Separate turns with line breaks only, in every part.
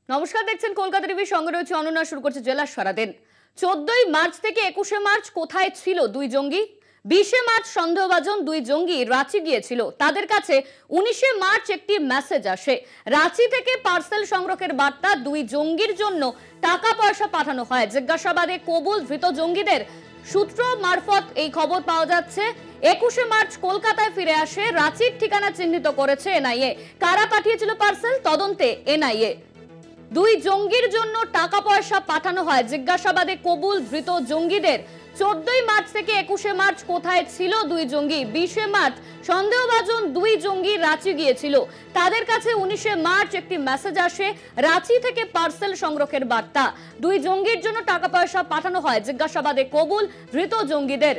নমস্কার, দেখছেন কলকাতা টিভি, সঙ্গে রয়েছে অনন্যা। শুরু করছে জেলা সারাদিন। 14ই মার্চ থেকে 21শে মার্চ কোথায় ছিল দুই জঙ্গি? 20শে মার্চ সন্দেহভাজন দুই জঙ্গি রাঁচি গিয়েছিল। তাদের কাছে 19শে মার্চ একটি মেসেজ আসে। রাঁচি থেকে পার্সেল সংগ্রহের বার্তা, দুই জঙ্গির জন্য টাকা পয়সা পাঠানো হয়। জিজ্ঞাসাবাদে কবুল ধৃত জঙ্গিদের। সূত্র মারফত এই খবর পাওয়া যাচ্ছে। 21শে মার্চ কলকাতায় ফিরে আসে। রাঁচির ঠিকানা চিহ্নিত করেছে এনআইএ। কারা পাঠিয়েছিল পার্সেল, তদন্তে এনআইএ। দুই জঙ্গির জন্য টাকা পয়সা পাঠানো হয়। জিজ্ঞাসাবাদে কবুল ধৃত জঙ্গিদের। 14ই মার্চ থেকে 21শে মার্চ কোথায় ছিল দুই জঙ্গি? 20শে মার্চ সন্দেহভাজন দুই জঙ্গি রাঁচি গিয়েছিল। তাদের কাছে 19শে মার্চ একটি মেসেজ আসে। রাঁচি থেকে পার্সেল সংগ্রহের বার্তা, দুই জঙ্গির জন্য টাকা পয়সা পাঠানো হয়। জিজ্ঞাসাবাদে কবুল ধৃত জঙ্গিদের।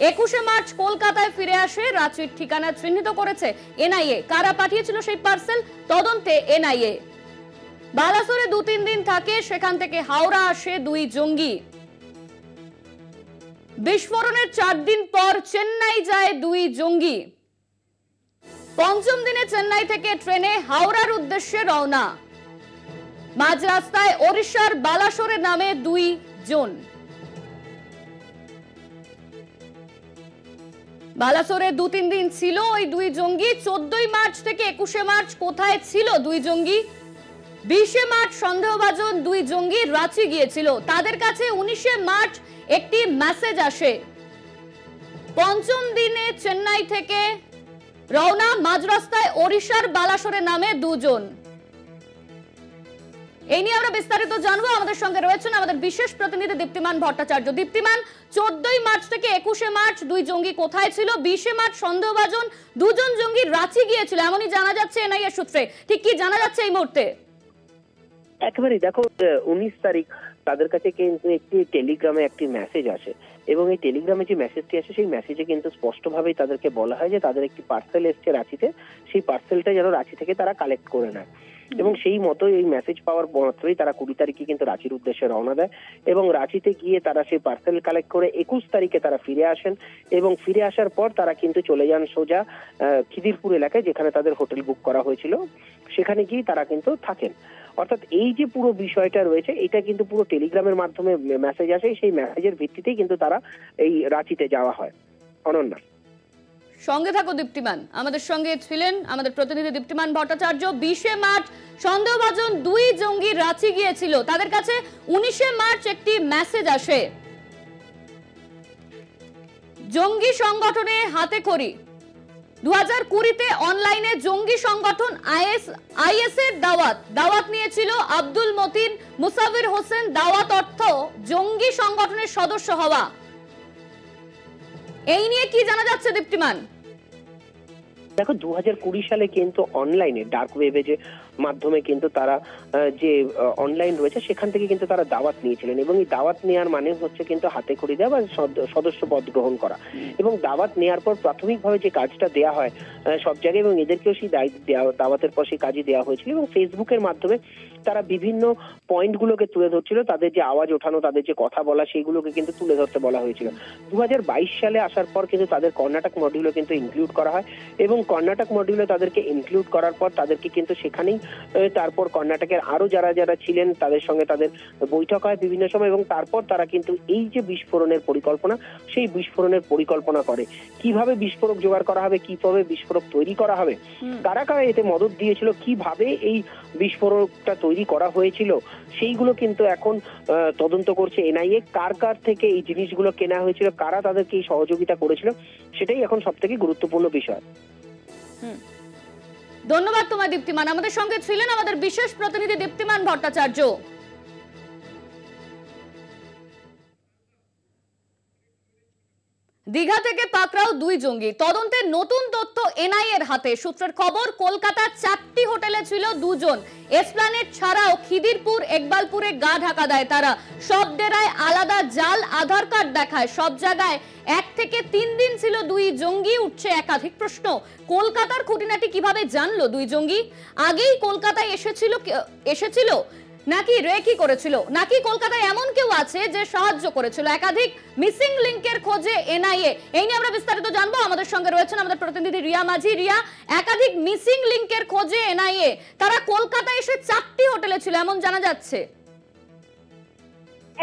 21শে মার্চ কলকাতায় ফিরে আসে। রাঁচির ঠিকানা চিহ্নিত করেছে এনআইএ। কারা পাঠিয়েছিল সেই পার্সেল, তদন্তে এনআইএ। বালাসোরে 2-3 দিন থাকে, সেখান থেকে হাওড়া আসে দুই জঙ্গি। বিস্ফোরণের 4 দিন পর চেন্নাই যায় দুই জঙ্গি। পঞ্চম দিনে চেন্নাই থেকে ট্রেনে হাওড়ার উদ্দেশ্যে রওনা। মাঝ রাস্তায় ওড়িশার বালাসোরে নামে দুই জন। বালাসোরে 2-3 দিন ছিল ওই দুই জঙ্গি। 14ই মার্চ থেকে 21শে মার্চ কোথায় ছিল দুই জঙ্গি? 20শে মার্চ সন্দেহভাজন দুই জঙ্গি রাঁচি গিয়েছিল। তাদের কাছে 19শে মার্চ একটি মেসেজ আসে। পঞ্চম দিনে চেন্নাই থেকে রওনা, মাঝ রাস্তায় ওড়িশার বালাসোরে নামে দুজন। এই নিয়ে আমরা বিস্তারিত জানবো। আমাদের সঙ্গে রয়েছেন আমাদের বিশেষ প্রতিনিধি দীপ্তিমান ভট্টাচার্য। দীপ্তিমান, 14ই মার্চ থেকে 21শে মার্চ দুই জঙ্গি কোথায় ছিল? 20শে মার্চ সন্দেহভাজন দুজন জঙ্গি রাঁচি গিয়েছিল, এমনই জানা যাচ্ছে এনআইএ সূত্রে। ঠিক কি জানা যাচ্ছে এই মুহূর্তে?
একেবারে দেখো, 19 তারিখ তাদের কাছে কিন্তু একটি টেলিগ্রামে একটি মেসেজ আসে এবং এই টেলিগ্রামে যে মেসেজটি আসে সেই মেসেজে কিন্তু স্পষ্টভাবেই তাদেরকে বলা হয় যে তাদের একটি পার্সেল এসছে রাঁচিতে, সেই পার্সেলটা যেন রাঁচি থেকে তারা কালেক্ট করে নেয়। এবং সেই মতো এই মেসেজ পাওয়ার মাত্রই তারা 20 তারিখে কিন্তু রাঁচির উদ্দেশ্যে রওনা দেয় এবং রাঁচিতে গিয়ে তারা সেই পার্সেল কালেক্ট করে 21 তারিখে তারা ফিরে আসেন এবং ফিরে আসার পর তারা কিন্তু চলে যান সোজা খিদিরপুর এলাকায়, যেখানে তাদের হোটেল বুক করা হয়েছিল। সেখানে গিয়ে তারা কিন্তু থাকেন। অর্থাৎ এই যে পুরো বিষয়টা রয়েছে, এটা কিন্তু পুরো টেলিগ্রামের মাধ্যমে মেসেজ আসে, সেই মেসেজের ভিত্তিতেই কিন্তু তারা এই রাঁচিতে যাওয়া হয়। অনন্যা,
সঙ্গে থাকো দীপ্তিমান। আমাদের সঙ্গে ছিলেন আমাদের প্রতিনিধি দীপ্তিমান ভট্টাচার্য। 20শে মার্চ সন্দেহভাজন দুই জঙ্গি রাঁচি গিয়েছিল। তাদের কাছে 19শে মার্চ একটি মেসেজ আসে। জঙ্গি সংগঠনে হাতেখড়ি। 2020-তে অনলাইনে জঙ্গি সংগঠন আইএস এর দাওয়াত নিয়েছিল আব্দুল মতিন, মুসাফির হোসেন। দাওয়াত অর্থ জঙ্গি সংগঠনের সদস্য হওয়া। এই নিয়ে কি জানা যাচ্ছে দীপ্তিমান?
দেখো, 2020 সালে কিন্তু অনলাইনে ডার্ক ওয়েবে যে মাধ্যমে কিন্তু তারা যে অনলাইন রয়েছে সেখান থেকে কিন্তু তারা দাওয়াত নিয়েছিলেন এবং এই দাওয়াত নেওয়ার মানে হচ্ছে কিন্তু হাতে খড়ি দেওয়া বা সদস্য পদ গ্রহণ করা। এবং দাওয়াত নেওয়ার পর প্রাথমিকভাবে যে কাজটা দেওয়া হয় সব জায়গায়, এবং এদেরকেও সেই দাওয়াতের পর সেই কাজই দেওয়া হয়েছিল এবং ফেসবুকের মাধ্যমে তারা বিভিন্ন পয়েন্টগুলোকে তুলে ধরছিল। তাদের যে আওয়াজ ওঠানো, তাদের যে কথা বলা, সেইগুলোকে কিন্তু তুলে ধরতে বলা হয়েছিল। 2022 সালে আসার পর কিন্তু তাদের কর্ণাটক মডিউলও কিন্তু ইনক্লুড করা হয় এবং কর্ণাটক মডিউলে তাদেরকে ইনক্লুড করার পর তাদেরকে কিন্তু সেখানেই তারপর কর্ণাটকের আরো যারা ছিলেন তাদের সঙ্গে তাদের বৈঠক হয় বিভিন্ন সময় এবং তারপর তারা কিন্তু এই যে বিস্ফোরণের পরিকল্পনা, সেই বিস্ফোরণের পরিকল্পনা করে। কিভাবে বিস্ফোরক জোগাড় করা হবে, কিভাবে বিস্ফোরক তৈরি করা হবে, কারা কারা এতে মদত দিয়েছিল, কিভাবে এই বিস্ফোরকটা তৈরি করা হয়েছিল, সেইগুলো কিন্তু এখন তদন্ত করছে এনআইএ। কার কার থেকে এই জিনিসগুলো কেনা হয়েছিল, কারা তাদেরকে এই সহযোগিতা করেছিল, সেটাই এখন সব থেকে গুরুত্বপূর্ণ বিষয়।
ধন্যবাদ তোমায় দীপ্তিমান। আমাদের সঙ্গে ছিলেন আমাদের বিশেষ প্রতিনিধি দীপ্তিমান ভট্টাচার্য। দীঘা থেকে পাকড়াও দুই জঙ্গি। তদন্তে নতুন তথ্য এনআইএর হাতে। সূত্রের খবর, কলকাতার 4টি হোটেলে ছিল দুজন। এসপ্ল্যানেড ছাড়াও খিদিরপুর, একবালপুরে গা ঢাকা দেয় তারা। সব ডেরায় আলাদা জাল আধার কার্ড দেখায়। সব জায়গায় 1 থেকে 3 দিন ছিল দুই জঙ্গি। উঠছে একাধিক প্রশ্ন। কলকাতার খুঁটিনাটি কিভাবে জানলো দুই জঙ্গি? আগেই কলকাতায় এসেছিল নাকি রেকি করেছিল, নাকি কলকাতায় এমন কেউ আছে যে সাহায্য করেছিল? একাধিক মিসিং লিংকের খোঁজে এনআইএ। এই নিয়ে আমরা বিস্তারিত জানবো। আমাদের সঙ্গে রয়েছেন আমাদের প্রতিনিধি রিয়া মাঝি। রিয়া, একাধিক মিসিং লিংকের খোঁজে এনআইএ। তারা কলকাতায় এসে 4টি হোটেলে চলেছিল এমন জানা যাচ্ছে।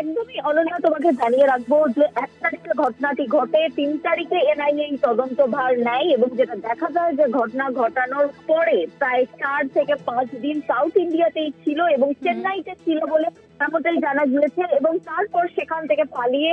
একদমই অনন্যা, তোমাকে জানিয়ে রাখবো যে 1 তারিখে ঘটনাটি ঘটে, 3 তারিখে এনআইএ তদন্তভার নেয় এবং যেটা দেখা যায় যে ঘটনা ঘটানোর পরে প্রায় 4 থেকে 5 দিন সাউথ ইন্ডিয়াতেই ছিল এবং চেন্নাইতে ছিল বলে এমনটাই জানা গিয়েছে। এবং তারপর সেখান থেকে পালিয়ে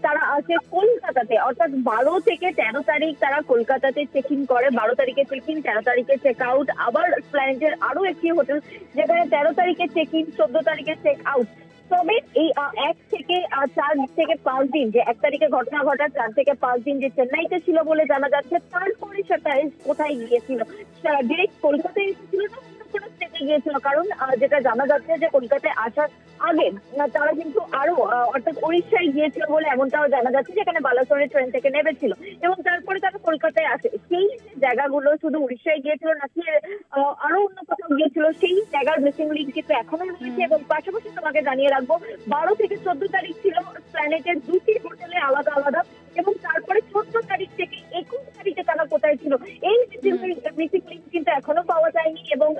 তারা আসে কলকাতাতে, অর্থাৎ 12 থেকে 13 তারিখ তারা কলকাতাতে চেক ইন করে। 12 তারিখে চেক ইন, 13 তারিখে চেক আউট। আবার প্ল্যানেটের আরো একটি হোটেল যেখানে 13 তারিখে চেক ইন, 14 তারিখে চেক আউট। তবে এই 1 থেকে 4 থেকে 5 দিন, যে 1 তারিখে ঘটনা ঘটা 4 থেকে 5 দিন যে চেন্নাইতে ছিল বলে জানা যাচ্ছে। তারপরে সেটা কোথায় গিয়েছিল, ডিরেক্ট কলকাতায় এসেছিল না কোনো স্টেটে গিয়েছিল? কারণ যেটা জানা যাচ্ছে যে কলকাতায় আসার আগে তারা কিন্তু আরো অর্থাৎ উড়িষ্যায় গিয়েছিল বলে এমনটাও জানা যাচ্ছে, যেখানে বালাসোরের ট্রেন থেকে নেমেছিল এবং তারপরে তারা কলকাতায় আসে। সেই জায়গাগুলো শুধু উড়িষ্যায় গিয়েছিল নাকি আরো অন্য কোথাও গিয়েছিল, সেই জায়গার মিসিং লিঙ্ক কিন্তু এখনো রয়েছে। এবং পাশাপাশি তোমাকে জানিয়ে রাখবো 12 থেকে 14 তারিখ ছিল প্ল্যানেটের 2টি হোটেলে আলাদা আলাদা, এবং তারপরে 14 তারিখ থেকে 21 তারিখে তারা কোথায় ছিল এই মিসিং লিঙ্ক কিন্তু এখনো পাওয়া যায়নি। এবং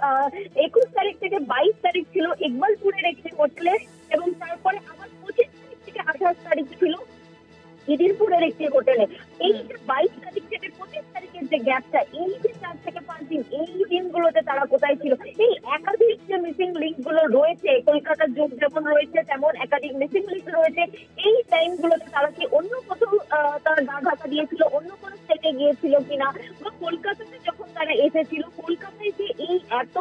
21 তারিখ থেকে 22 তারিখ ছিল ইকবালপুরের একটি হোটেলে, এবং তারপরে আবার 25 তারিখ থেকে 28 তারিখ ছিল ইদিরপুরের একটি হোটেলে। এই যে 22 তারিখ থেকে 25 তারিখের যে গ্যাপটা, এই যে 4 থেকে 5 দিন, এই দিনগুলোতে তারা কোথায় ছিল? এই একাধিক যে মিসিং লিঙ্ক গুলো রয়েছে, কলকাতার যুগ যেমন রয়েছে তেমন একাধিক মিসিং লিঙ্ক রয়েছে। এই টাইমগুলোতে তারা কি অন্য কোথাও তারা গা ঢাকা দিয়েছিল, অন্য কোনো স্টেটে গিয়েছিল কিনা, বা কলকাতাতে যখন তারা এসেছিল কলকাতায় যে এই এত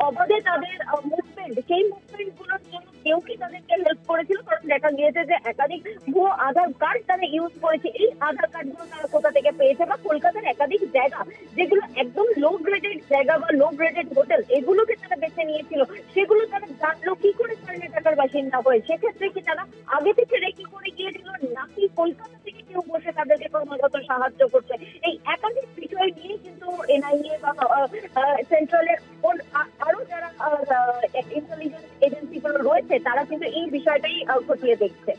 অবাধে তাদের মুভমেন্ট, সেই মুভমেন্ট গুলোর জন্য কেউ কি তাদেরকে হেল্প করেছিল? কারণ দেখা গিয়েছে যে একাধিক ভুয়ো আধার কার্ড তারা ইউজ করেছে। এই আধার কার্ড গুলো তারা কোথা থেকে পেয়েছে? বা কলকাতার একাধিক জায়গা যেগুলো একদম লো গ্রেডেড জায়গা বা লো গ্রেডেড হোটেল, এগুলোকে তারা বেছে নিয়েছিল, সেগুলো তারা জানলো কি করে সামনে টাকার বাসিন্দা হয়ে? সেক্ষেত্রে কি তারা আগে থেকে রেকি করে গিয়েছিল, নাকি কলকাতা থেকে কেউ বসে তাদেরকে ক্রমাগত সাহায্য করছে? এই একাধিক বিষয় নিয়ে কিন্তু এনআইএ বা সেন্ট্রালের আরো যারা ইন্টেলিজেন্স এজেন্সি গুলো রয়েছে তারা কিন্তু এই বিষয়টাই খতিয়ে দেখছে।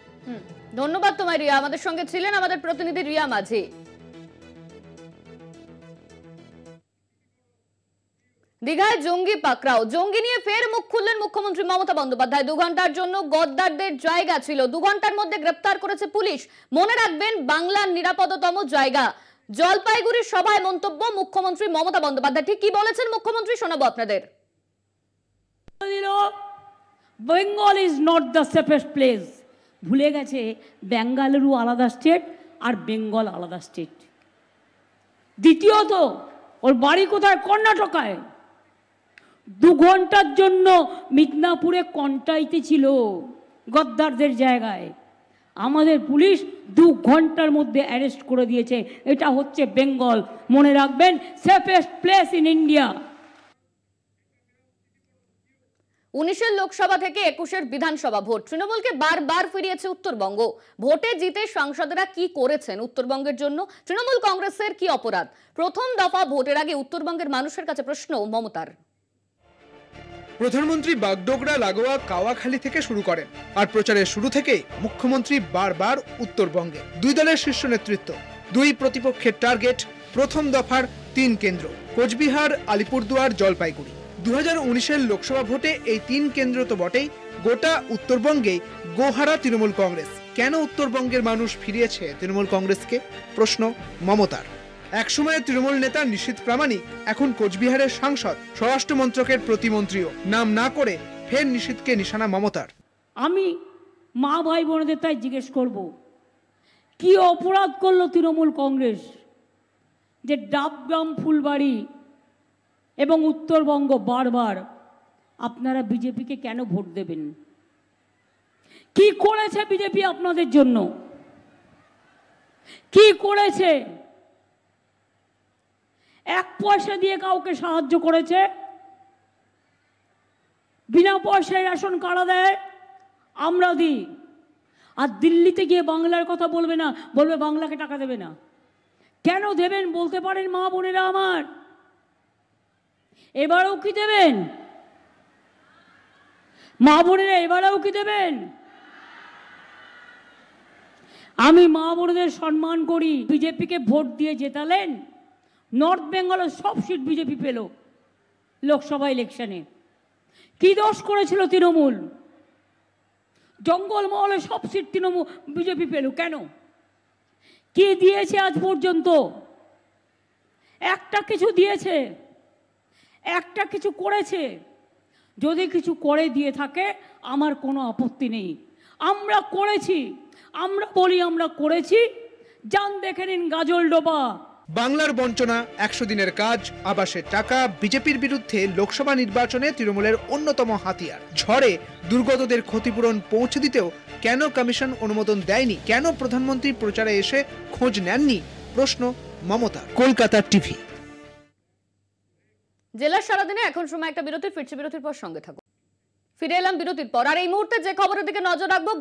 ধন্যবাদ তোমায় রিয়া, আমাদের সঙ্গে ছিলেন আমাদের প্রতিনিধি রিয়া মাঝি। দীঘায় জঙ্গি পাকড়াও, জঙ্গি নিয়ে ফের মুখ খুললেন মুখ্যমন্ত্রী মমতা বন্দ্যোপাধ্যায়। 2 ঘন্টার জন্য গদ্দারদের জায়গা ছিল, 2 ঘন্টার মধ্যে গ্রেপ্তার করেছে পুলিশ। মনে রাখবেন, বাংলার নিরাপদতম জায়গা। জলপাইগুড়ির সভায় মন্তব্য মুখ্যমন্ত্রী মমতা বন্দ্যোপাধ্যায়। ঠিক কি বলেছেন মুখ্যমন্ত্রী শোনাবো আপনাদের।
Bengal is not the safest place. ভুলে গেছে বেঙ্গালুরু আলাদা স্টেট আর বেঙ্গল আলাদা স্টেট। দ্বিতীয়ত, ওর বাড়ি কোথায়? কর্ণাটকায়। 2 ঘন্টার জন্য মিদনাপুরে কন্টাইতে ছিল গদ্দারদের জায়গায়। আমাদের পুলিশ 2 ঘন্টার মধ্যে অ্যারেস্ট করে দিয়েছে। এটা হচ্ছে বেঙ্গল। মনে রাখবেন, safest place in India.
19 Lok Sabha থেকে 21 বিধানসভা ভোট, তৃণমূলকে বারবার ফিরিয়েছে উত্তরবঙ্গ। ভোটে জিতে সাংসদরা কি করেছেন উত্তরবঙ্গের জন্য? তৃণমূল কংগ্রেসের কি অপরাধ? প্রথম দফা ভোটের আগে উত্তরবঙ্গের মানুষের কাছে প্রশ্ন মমতার।
প্রধানমন্ত্রী বাগডোগরা লাগোয়া কাওয়াখালী থেকে শুরু করেন, আর প্রচারের শুরু থেকেই মুখ্যমন্ত্রী বারবার উত্তরবঙ্গে। 2 দলের শীর্ষ নেতৃত্ব, 2 প্রতিপক্ষের টার্গেট। প্রথম দফার 3 কেন্দ্র, কোচবিহার, আলিপুরদুয়ার, জলপাইগুড়ি। 2019 লোকসভা ভোটে এই 3 কেন্দ্র তো বটেই, গোটা উত্তরবঙ্গে গোহারা তৃণমূল কংগ্রেস। কেন উত্তরবঙ্গের মানুষ ফিরিয়েছে তৃণমূল কংগ্রেসকে? প্রশ্ন মমতার। একসময় তৃণমূল নেতা নিশীথ প্রামাণিক, এখন কোচবিহারের সাংসদ, স্বরাষ্ট্র মন্ত্রকের প্রতিমন্ত্রীও। নাম না করে ফের নিশীথকে নিশানা মমতার।
আমি মা ভাই বোনদের তাই জিজ্ঞেস করব, কি অপরাধ করলো তৃণমূল কংগ্রেস যে ডাবগ্রাম, ফুলবাড়ি এবং উত্তরবঙ্গ বারবার আপনারা বিজেপিকে কেন ভোট দেবেন? কি করেছে বিজেপি আপনাদের জন্য? কি করেছে? 1 পয়সা দিয়ে কাউকে সাহায্য করেছে? বিনা পয়সায় রেশন কার্ড দেয়, আমরা দিই। আর দিল্লিতে গিয়ে বাংলার কথা বলবে না, বলবে বাংলাকে টাকা দেবে না। কেন দেবেন বলতে পারেন মা বোনেরা আমার? এবারেও কি দেবেন? মা বোনেরা এবারেও কি দেবেন? আমি মা বোনদের সম্মান করি। বিজেপিকে ভোট দিয়ে জেতালেন, নর্থ বেঙ্গলের সব সিট বিজেপি পেল লোকসভা ইলেকশনে। কি দোষ করেছিল তৃণমূল? জঙ্গলমহলে সব সিট তৃণমূল বিজেপি পেল কেন? কি দিয়েছে আজ পর্যন্ত? একটা কিছু দিয়েছে? একটা কিছু করেছে? যদি কিছু করে দিয়ে থাকে আমার কোনো আপত্তি নেই। আমরা করেছি, আমরা বলি আমরা করেছি, যান দেখে নিন গাজলডোবা।
বাংলার বঞ্চনা, 100 দিনের কাজ, আবাসের টাকা বিজেপির বিরুদ্ধে লোকসভা নির্বাচনে তৃণমূলের অন্যতম হাতিয়ার। ঝড়ে দুর্গতদের ক্ষতিপূরণ পৌঁছে দিতেও কেন কমিশন অনুমোদন দেয়নি? কেন প্রধানমন্ত্রী প্রচারে এসে খোঁজ নেননি? প্রশ্ন মমতার। কলকাতা টিভি।
জেলার সারাদিনে এখন সময় একটা বিরতির, ফিরছে বিরতির পর সঙ্গে থাকুন। ফিরে এলাম বিরতির পর। আর এই মুহূর্তে যে খবরের দিকে নজর রাখবো,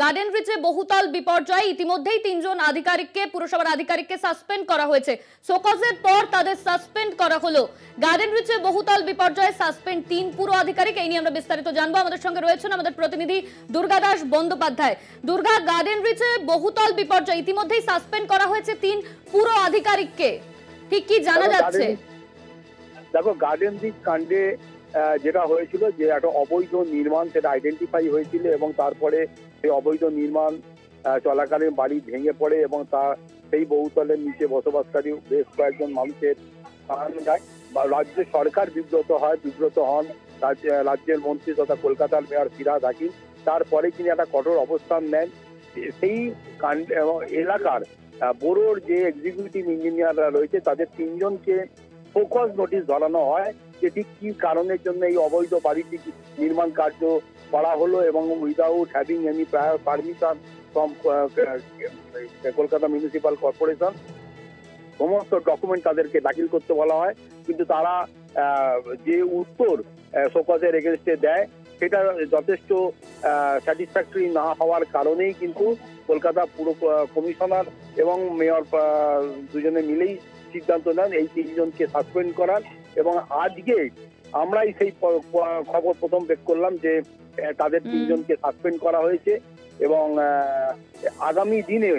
গার্ডেন রিচে বহুতল বিপর্যয়। ইতিমধ্যেই 3 জন আধিকারিককে, পুরসভার আধিকারিককে সাসপেন্ড করা হয়েছে। শোকজের পর তাদের সাসপেন্ড করা হলো। গার্ডেন রিচে বহুতল বিপর্যয়ে সাসপেন্ড 3 পুর আধিকারিক। এই নিয়ে আমরা বিস্তারিত জানবো। আমাদের সঙ্গে রয়েছেন আমাদের প্রতিনিধি দুর্গাদাস বন্দ্যোপাধ্যায়। দুর্গা, গার্ডেন রিচে বহুতল বিপর্যয়, ইতিমধ্যেই সাসপেন্ড করা হয়েছে 3 পুর আধিকারিককে, ঠিক কি জানা যাচ্ছে?
দেখো, গার্ডেন রিচ কাণ্ডে যেটা হয়েছিল যে একটা অবৈধ নির্মাণ সেটা আইডেন্টিফাই হয়েছিল এবং তারপরে সেই অবৈধ নির্মাণ চলাকালীন বাড়ি ভেঙে পড়ে এবং সেই বহুতলের নিচে বসবাসকারী বেশ কয়েকজন মানুষের প্রাণ যায় বা রাজ্য সরকার বিব্রত হন রাজ্যের মন্ত্রী তথা কলকাতার মেয়র ফিরহাদ হাকিম। তারপরে তিনি একটা কঠোর অবস্থান নেন। সেই এলাকার বোরোর যে এক্সিকিউটিভ ইঞ্জিনিয়াররা রয়েছে তাদের 3 জনকে ফোকাস নোটিশ ধরানো হয় যে ঠিক কি কারণের জন্য এই অবৈধ বাড়িটি নির্মাণ কার্য করা হলো এবং without having any prior permission from Kolkata municipal corporation সমস্ত ডকুমেন্ট তাদেরকে দাখিল করতে বলা হয়। কিন্তু তারা যে উত্তর শোকজের এগেনস্টে দেয় সেটা যথেষ্ট স্যাটিসফ্যাক্টরি না হওয়ার কারণেই কিন্তু কলকাতা পুর কমিশনার এবং মেয়র দুজনে মিলেই সিদ্ধান্ত নেন এই 3 জনকে সাসপেন্ড করার। এবং আজকে আমরাই সেই খবর প্রথম বের করলাম যে তাদের 3 জনকে সাসপেন্ড করা হয়েছে এবং আগামী দিনে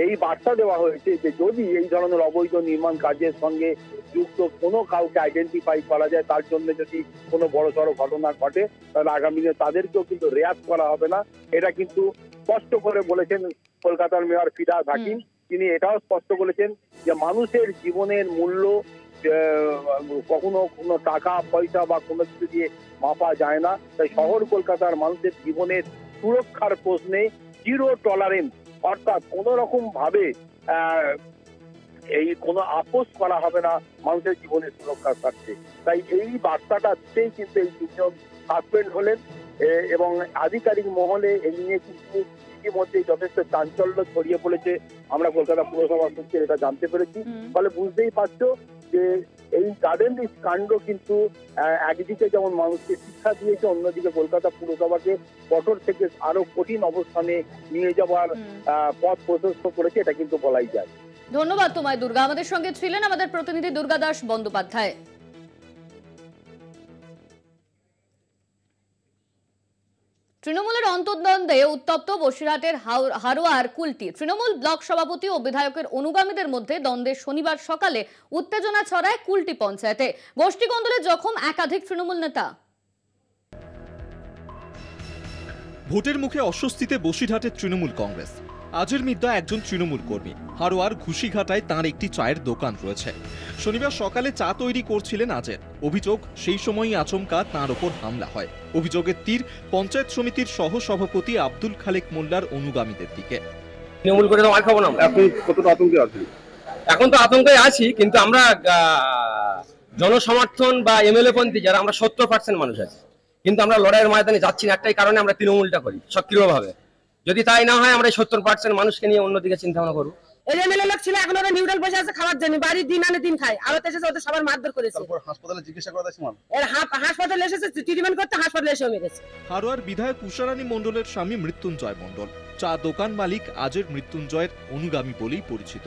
এই বার্তা দেওয়া হয়েছে যে যদি এই ধরনের অবৈধ নির্মাণ কাজের সঙ্গে যুক্ত কোনো কাউকে আইডেন্টিফাই করা যায়, তার জন্য যদি কোনো বড়সড় ঘটনা ঘটে তাহলে আগামী দিনে তাদেরকেও কিন্তু রেয়াত করা হবে না। এটা কিন্তু স্পষ্ট করে বলেছেন কলকাতার মেয়র ফিরহাদ হাকিম। তিনি এটাও স্পষ্ট বলেছেন যে মানুষের জীবনের মূল্য কখনো কোনো টাকা পয়সা বা কোনো কিছু দিয়ে মাপা যায় না। তাই শহর কলকাতার মানুষের জীবনের সুরক্ষার প্রশ্নে 0 টলারেন্স, অর্থাৎ কোনো রকম ভাবে এই কোনো আপোষ করা হবে না মানুষের জীবনের সুরক্ষার স্বার্থে। তাই এই বার্তাটা দিতেই কিন্তু এই 3 জন সাসপেন্ড হলেন এবং আধিকারিক মহলে এই নিয়ে কিন্তু ইতিমধ্যে যথেষ্ট চাঞ্চল্য ছড়িয়ে পড়েছে। আমরা কলকাতা পুরসভা সূত্রে এটা জানতে পেরেছি। ফলে বুঝতেই পারছো যে এই গার্ডেন রিচ কাণ্ড কিন্তু একদিকে যেমন মানুষকে শিক্ষা দিয়েছে, অন্যদিকে কলকাতা পুরসভাকে কঠোর থেকে আরো কঠিন অবস্থানে নিয়ে যাওয়ার পথ প্রশস্ত করেছে, এটা কিন্তু বলাই যায়।
ধন্যবাদ তোমায় দুর্গা। আমাদের সঙ্গে ছিলেন আমাদের প্রতিনিধি দুর্গাদাস বন্দ্যোপাধ্যায়। তৃণমূলের অন্তর্দ্বন্দ্বে উত্তপ্ত বসিরহাটের হারোয়ার কুলটি। তৃণমূল ব্লক সভাপতি ও বিধায়কের অনুগামীদের মধ্যে দ্বন্দ্বে শনিবার সকালে উত্তেজনা ছড়ায় কুলটি পঞ্চায়েতে। গোষ্ঠীকন্দলে জখম একাধিক তৃণমূল নেতা।
ভোটের মুখে অস্বস্তিতে বসিরহাটের তৃণমূল কংগ্রেস। আজের মিদ্যা একজন তৃণমূল কর্মী। হারোয়ার ঘুষিঘাটায় তাঁর একটি চায়ের দোকান রয়েছে। শনিবার সকালে চা তৈরি করছিলেন আজের। অভিযোগ, সেই সময়ই আচমকা তাঁর ওপর হামলা হয়। অভিযোগের তীর পঞ্চায়েত সমিতির সহ সভাপতি আব্দুল খালেক মোল্লার অনুগামীদের দিকে।
তৃণমূল করে তো মার খাবো না।
আপনি কতটা আতঙ্কে আছেন?
এখন তো আতঙ্কে আছি, কিন্তু আমরা জনসমর্থন বা এমএলএ পন্থী যারা আমরা 70% মানুষ আছে, কিন্তু আমরা লড়াইয়ের ময়দানে যাচ্ছি না একটাই কারণে, আমরা তৃণমূলটা করি সক্রিয়ভাবে। যদি তাই না হয় আমরা 70% মানুষকে নিয়ে অন্যদিকে চিন্তা ভাবনা করবো।
এই এমএলএ লোক ছিল, এখন ওরা নিউট্রাল বসে আছে খাওয়ার জন্য, বাড়ির দিন আনে দিন খায়। আরো এসেছে ওদের সবার মারধর করেছে।
তারপর হাসপাতালে চিকিৎসা করা যাচ্ছে,
এর হাসপাতালে এসেছে ট্রিটমেন্ট করতে, হাসপাতালে এসে মেরেছে।
হারোয়ার বিধায়ক উষারানী মণ্ডলের স্বামী মৃত্যুঞ্জয় মণ্ডল চা দোকান মালিক আজের মৃত্যুঞ্জয়ের অনুগামী বলেই পরিচিত।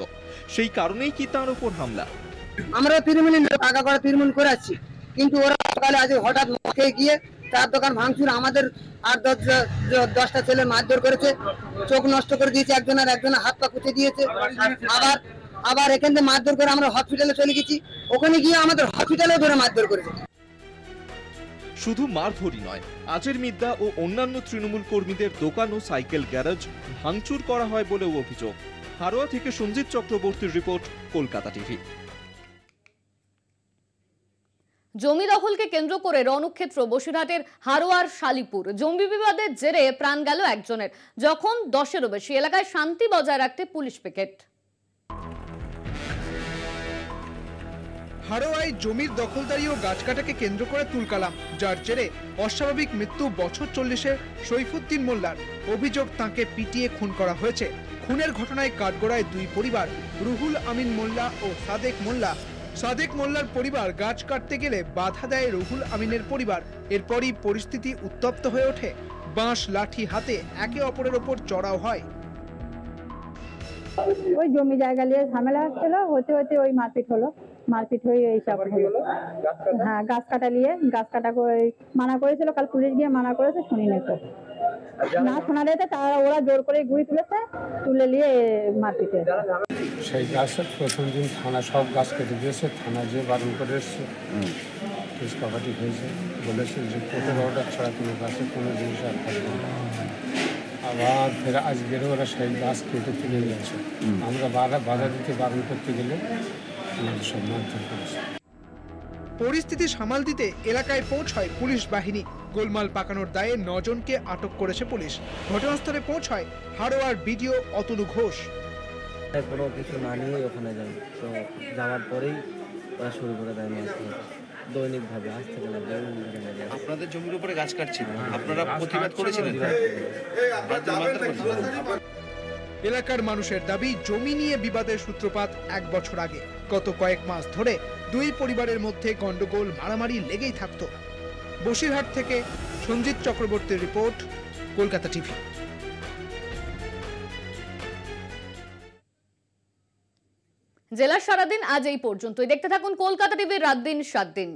সেই কারণেই কি তার উপর হামলা?
আমরা তৃণমূল টাকা করে তৃণমূল করে আসছি, কিন্তু ওরা সকালে আজ হঠাৎ খেয়ে গিয়ে চার দোকান ভাঙচুর, আমাদের 8-10টা ছেলে মারধর করেছে, চোখ নষ্ট করে দিয়েছে, একজনের হাত পা কুচে দিয়েছে। আবার এখান থেকে মারধর করে আমরা হসপিটালে চলে গেছি, ওখানে গিয়ে আমাদের হসপিটালেও ধরে মারধর করেছে।
শুধু মারধরই নয়, আজের মিদ্যা ও অন্যান্য তৃণমূল কর্মীদের দোকান ও সাইকেল গ্যারেজ ভাঙচুর করা হয় বলেও অভিযোগ। হারোয়া থেকে সঞ্জিত চক্রবর্তীর রিপোর্ট, কলকাতা টিভি।
জমি দখলকে কেন্দ্র করে রণক্ষেত্র বসিরহাটের হারোয়ার শালিপুর। জমি বিবাদের জেরে প্রাণ গেল একজনের, যখন 10-এরও বেশি। এলাকায় শান্তি বজায় রাখতে পুলিশ পিকেট।
হারোয়ায় জমির দখলদারি ও গাছ কাটাকে কেন্দ্র করে তুলকালাম, যার জেরে অস্বাভাবিক মৃত্যু বছর 40-এর সৈফুদ্দিন মোল্লার। অভিযোগ, তাঁকে পিটিয়ে খুন করা হয়েছে। খুনের ঘটনায় কাঠগড়ায় দুই পরিবার, রুহুল আমিন মোল্লা ও সাদেক মোল্লা। সাদেক মোল্লার পরিবার গাছ কাটতে গেলে বাধা দেয় রুহুল আমিনের পরিবার। এরপরই পরিস্থিতি উত্তপ্ত হয়ে ওঠে। বাঁশ লাঠি হাতে একে অপরের ওপর চড়াও হয়।
ওই জমি জায়গা নিয়ে ঝামেলা হচ্ছিল, হতে হতে ওই মারপিট হলো। মারপিট হয়ে এইসব হলো। হ্যাঁ, গাছ কাটা নিয়ে, গাছ কাটা মানা করেছিল, কাল পুলিশ গিয়ে মানা করেছে, শুনিনি তো। না শোনা যেতে তারা ওরা জোর করে গুড়ি তুলেছে, তুলে নিয়ে মারপিট হয়েছে।
সেই গাছের প্রথম দিন থানা সব গাছ কেটে দিয়েছে, থানা যে বারণ করে এসছে, কেস কাবাটি হয়েছে, বলেছে যে কোর্টের অর্ডার ছাড়া কোনো গাছে কোনো জিনিস আর থাকবে না। আবার ফের আজকেরও ওরা সেই গাছ কেটে তুলে নিয়েছে। আমরা বাধা দিতে বারণ করতে গেলে আমাদের সব মারধর করেছে।
পরিস্থিতি সামাল দিতে এলাকায় পৌঁছায় পুলিশ বাহিনী। গোলমাল পাকানোর দায়ে 9 জনকে আটক করেছে পুলিশ। ঘটনাস্থলে পৌঁছায় হারোয়ার বিডিও অতুল ঘোষ।
কোনো কিছু না নিয়ে ওখানে যাই, তো যাওয়ার পরেই ওরা শুরু করে দেয় মাছ ধরা দৈনিকভাবে। আজ থেকে না,
আপনাদের জমির উপরে গাছ কাটছিল, আপনারা প্রতিবাদ করেছিলেন?
এলাকার মানুষের দাবি, জমি নিয়ে বিবাদের সূত্রপাত 1 বছর আগে। গত কয়েক মাস ধরে দুই পরিবারের মধ্যে গন্ডগোল, মারামারি লেগেই থাকতো। বসিরহাট থেকে সঞ্জিত চক্রবর্তীর রিপোর্ট, কলকাতা টিভি।
জেলার সারাদিন আজ এই পর্যন্তই। দেখতে থাকুন কলকাতা টিভির রাত দিন 7 দিন।